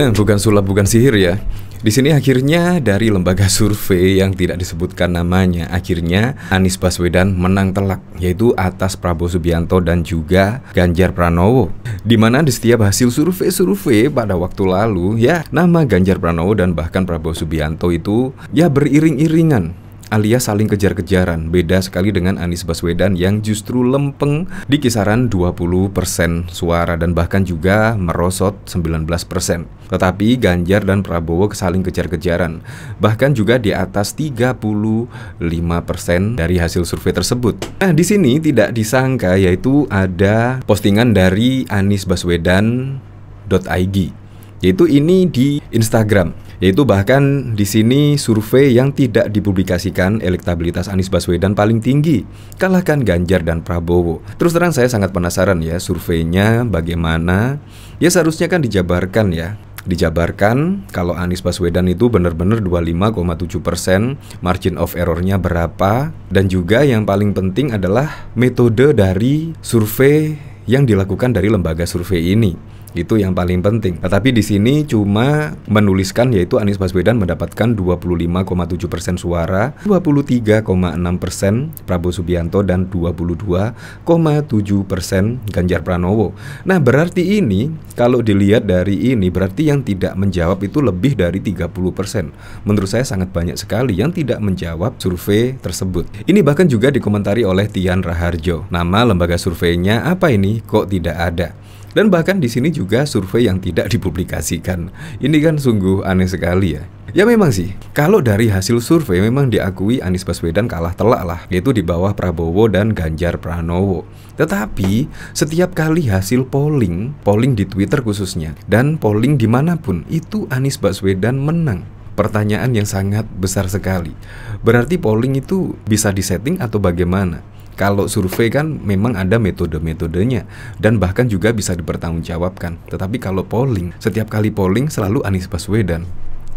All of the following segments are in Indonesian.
Bukan sulap, bukan sihir ya. Di sini akhirnya dari lembaga survei yang tidak disebutkan namanya, akhirnya Anies Baswedan menang telak, yaitu atas Prabowo Subianto dan juga Ganjar Pranowo. Di mana di setiap hasil survei pada waktu lalu, ya nama Ganjar Pranowo dan bahkan Prabowo Subianto itu ya beriring-iringan, alias saling kejar-kejaran. Beda sekali dengan Anies Baswedan yang justru lempeng di kisaran 20% suara dan bahkan juga merosot 19%. Tetapi Ganjar dan Prabowo saling kejar-kejaran, bahkan juga di atas 35% dari hasil survei tersebut. Nah, di sini tidak disangka yaitu ada postingan dari Anies Baswedan.ig, yaitu ini di Instagram. Yaitu bahkan di sini survei yang tidak dipublikasikan elektabilitas Anies Baswedan paling tinggi, kalahkan Ganjar dan Prabowo. Terus terang saya sangat penasaran ya surveinya bagaimana. Ya seharusnya kan dijabarkan ya. Dijabarkan kalau Anies Baswedan itu benar-benar 25,7%, margin of errornya berapa, dan juga yang paling penting adalah metode dari survei yang dilakukan dari lembaga survei ini. Itu yang paling penting. Tetapi di sini cuma menuliskan yaitu Anies Baswedan mendapatkan 25,7% suara, 23,6% Prabowo Subianto dan 22,7% Ganjar Pranowo. Nah, berarti ini kalau dilihat dari ini berarti yang tidak menjawab itu lebih dari 30%. Menurut saya sangat banyak sekali yang tidak menjawab survei tersebut. Ini bahkan juga dikomentari oleh Tian Raharjo. Nama lembaga surveinya apa ini? Kok tidak ada? Dan bahkan di sini juga survei yang tidak dipublikasikan. Ini kan sungguh aneh sekali ya. Ya memang sih, kalau dari hasil survei memang diakui Anies Baswedan kalah telak lah, yaitu di bawah Prabowo dan Ganjar Pranowo. Tetapi setiap kali hasil polling di Twitter khususnya, dan polling dimanapun, itu Anies Baswedan menang. Pertanyaan yang sangat besar sekali. Berarti polling itu bisa disetting atau bagaimana? Kalau survei kan memang ada metode-metodenya dan bahkan juga bisa dipertanggungjawabkan. Tetapi kalau polling, setiap kali polling selalu Anies Baswedan.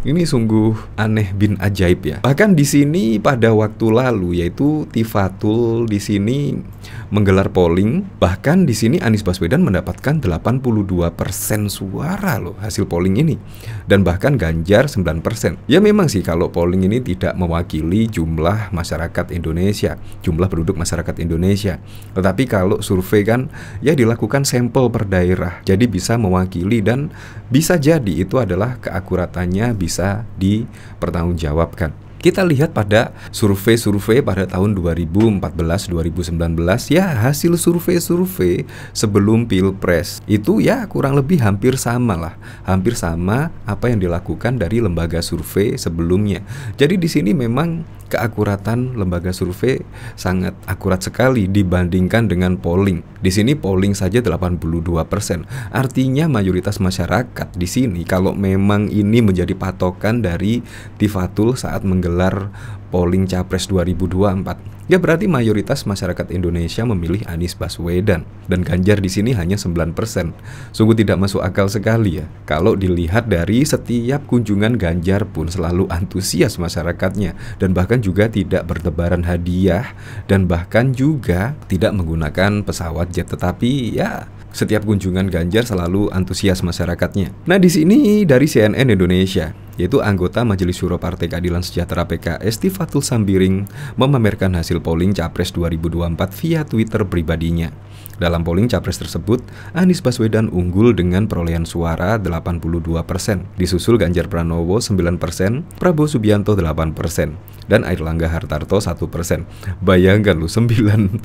Ini sungguh aneh bin ajaib ya. Bahkan di sini pada waktu lalu yaitu Tifatul di sini menggelar polling, bahkan di sini Anies Baswedan mendapatkan 82% suara loh hasil polling ini. Dan bahkan Ganjar 9%. Ya memang sih kalau polling ini tidak mewakili jumlah masyarakat Indonesia, jumlah penduduk masyarakat Indonesia. Tetapi kalau survei kan ya dilakukan sampel per daerah. Jadi bisa mewakili dan bisa jadi itu adalah keakuratannya bisa dipertanggungjawabkan. Kita lihat pada survei-survei pada tahun 2014-2019 ya, hasil survei-survei sebelum Pilpres itu ya kurang lebih hampir sama lah. Hampir sama apa yang dilakukan dari lembaga survei sebelumnya. Jadi di sini memang keakuratan lembaga survei sangat akurat sekali dibandingkan dengan polling. Di sini polling saja 82%. Artinya mayoritas masyarakat di sini kalau memang ini menjadi patokan dari Tifatul saat menggelar polling Capres 2024. Ya berarti mayoritas masyarakat Indonesia memilih Anies Baswedan dan Ganjar di sini hanya 9%. Sungguh tidak masuk akal sekali ya. Kalau dilihat dari setiap kunjungan Ganjar pun selalu antusias masyarakatnya dan bahkan juga tidak bertebaran hadiah dan bahkan juga tidak menggunakan pesawat jet, tetapi ya setiap kunjungan Ganjar selalu antusias masyarakatnya. Nah, di sini dari CNN Indonesia, yaitu anggota Majelis Syuro Partai Keadilan Sejahtera PKS Tifatul Sambiring memamerkan hasil polling Capres 2024 via Twitter pribadinya. Dalam polling Capres tersebut, Anies Baswedan unggul dengan perolehan suara 82%, disusul Ganjar Pranowo 9%, Prabowo Subianto 8%, dan Airlangga Hartarto 1%. Bayangkan lu 9%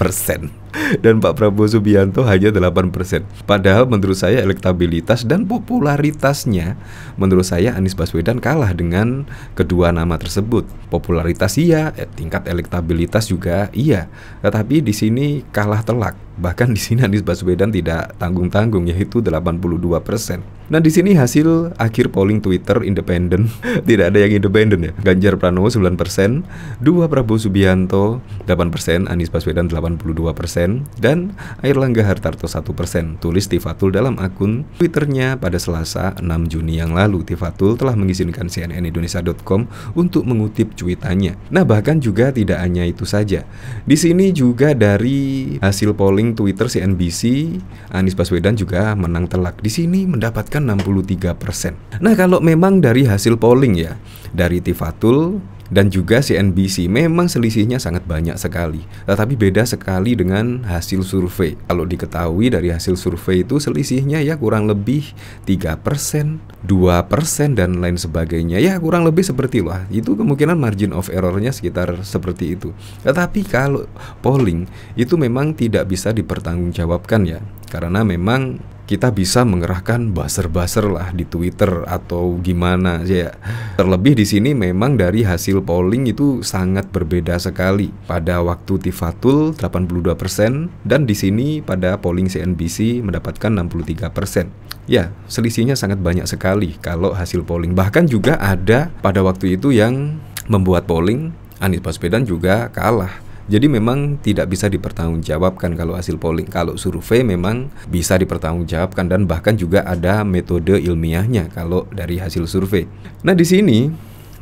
dan Pak Prabowo Subianto hanya 8%. Padahal menurut saya elektabilitas dan popularitasnya, menurut saya Anies Baswedan kalah dengan kedua nama tersebut. Popularitas iya, tingkat elektabilitas juga iya. Tetapi di sini kalah telak. Bahkan di sini Anies Baswedan tidak tanggung-tanggung, yaitu 82%. Nah, di sini hasil akhir polling Twitter independen. Tidak ada yang independen ya. Ganjar Pranowo 9%, 2 Prabowo Subianto 8%, Anies Baswedan 82%, dan Airlangga Hartarto 1%. Tulis Tifatul dalam akun Twitternya pada Selasa 6 Juni yang lalu. Tifatul telah mengizinkan cnnindonesia.com untuk mengutip cuitannya. Nah, bahkan juga tidak hanya itu saja. Di sini juga dari hasil polling Twitter CNBC, Anies Baswedan juga menang telak. Di sini mendapatkan mendapatkan 63%. Nah, kalau memang dari hasil polling ya, dari Tifatul dan juga CNBC, memang selisihnya sangat banyak sekali. Tetapi beda sekali dengan hasil survei. Kalau diketahui dari hasil survei itu selisihnya ya kurang lebih 3%, 2% dan lain sebagainya. Ya kurang lebih seperti lah. Itu kemungkinan margin of errornya sekitar seperti itu. Tetapi kalau polling itu memang tidak bisa dipertanggungjawabkan ya. Karena memang kita bisa mengerahkan buzzer-buzzer lah di Twitter atau gimana ya. Terlebih di sini memang dari hasil polling itu sangat berbeda sekali. Pada waktu Tifatul 82% dan di sini pada polling CNBC mendapatkan 63%. Ya, selisihnya sangat banyak sekali kalau hasil polling. Bahkan juga ada pada waktu itu yang membuat polling Anies Baswedan juga kalah. Jadi memang tidak bisa dipertanggungjawabkan kalau hasil polling. Kalau survei memang bisa dipertanggungjawabkan dan bahkan juga ada metode ilmiahnya kalau dari hasil survei. Nah, di sini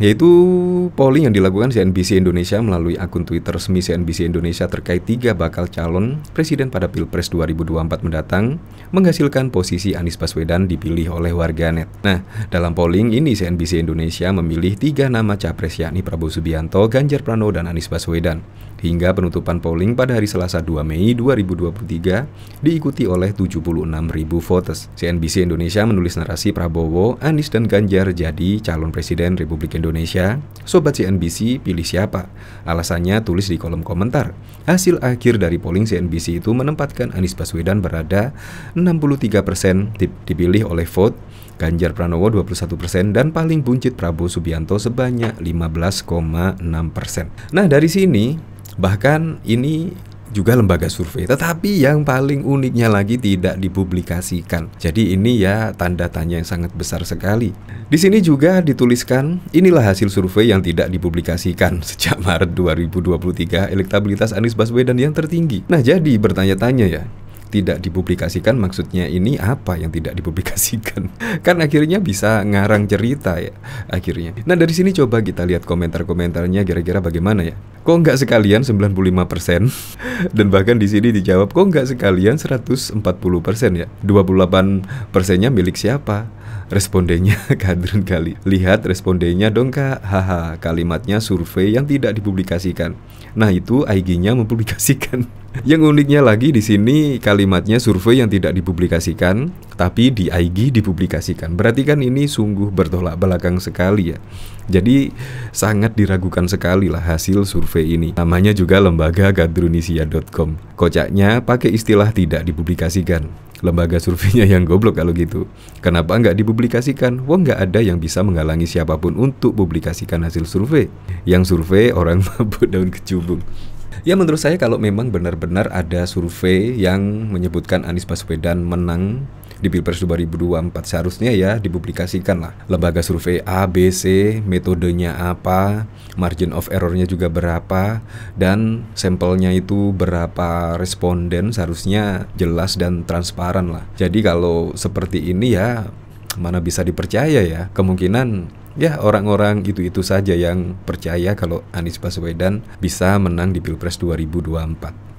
yaitu polling yang dilakukan CNBC Indonesia melalui akun Twitter resmi CNBC Indonesia terkait 3 bakal calon presiden pada Pilpres 2024 mendatang menghasilkan posisi Anies Baswedan dipilih oleh warganet. Nah, dalam polling ini CNBC Indonesia memilih 3 nama capres yakni Prabowo Subianto, Ganjar Pranowo, dan Anies Baswedan. Hingga penutupan polling pada hari Selasa 2 Mei 2023 diikuti oleh 76.000 voters. CNBC Indonesia menulis narasi Prabowo, Anies, dan Ganjar jadi calon presiden Republik Indonesia. Sobat CNBC, pilih siapa? Alasannya tulis di kolom komentar. Hasil akhir dari polling CNBC itu menempatkan Anies Baswedan berada 63% dipilih oleh vote, Ganjar Pranowo 21% dan paling buncit Prabowo Subianto sebanyak 15,6%. Nah, dari sini bahkan ini juga lembaga survei, tetapi yang paling uniknya lagi tidak dipublikasikan. Jadi ini ya tanda tanya yang sangat besar sekali. Di sini juga dituliskan, inilah hasil survei yang tidak dipublikasikan sejak Maret 2023, elektabilitas Anies Baswedan yang tertinggi. Nah, jadi bertanya-tanya ya, tidak dipublikasikan maksudnya ini apa yang tidak dipublikasikan? Kan akhirnya bisa ngarang cerita ya akhirnya. Nah, dari sini coba kita lihat komentar-komentarnya kira-kira bagaimana ya. Kok nggak sekalian 95%? Dan bahkan di sini dijawab kok nggak sekalian 140% ya. 28%-nya milik siapa? Respondennya kadrun kali. Lihat respondennya dong kak. Haha, kalimatnya survei yang tidak dipublikasikan. Nah, itu IG-nya mempublikasikan. Yang uniknya lagi di sini kalimatnya survei yang tidak dipublikasikan, tapi di IG dipublikasikan. Berarti kan ini sungguh bertolak belakang sekali ya. Jadi sangat diragukan sekali lah hasil survei ini. Namanya juga lembaga gadrunisia.com. Kocaknya pakai istilah tidak dipublikasikan. Lembaga surveinya yang goblok kalau gitu. Kenapa nggak dipublikasikan? Wah, nggak ada yang bisa menghalangi siapapun untuk publikasikan hasil survei. Yang survei orang mabuk daun kecubung. Ya, menurut saya kalau memang benar-benar ada survei yang menyebutkan Anies Baswedan menang di Pilpres 2024, seharusnya ya dipublikasikan lah. Lembaga survei A, B, C, metodenya apa, margin of errornya juga berapa, dan sampelnya itu berapa responden, seharusnya jelas dan transparan lah. Jadi kalau seperti ini ya mana bisa dipercaya ya. Kemungkinan ya orang-orang itu saja yang percaya kalau Anies Baswedan bisa menang di Pilpres 2024.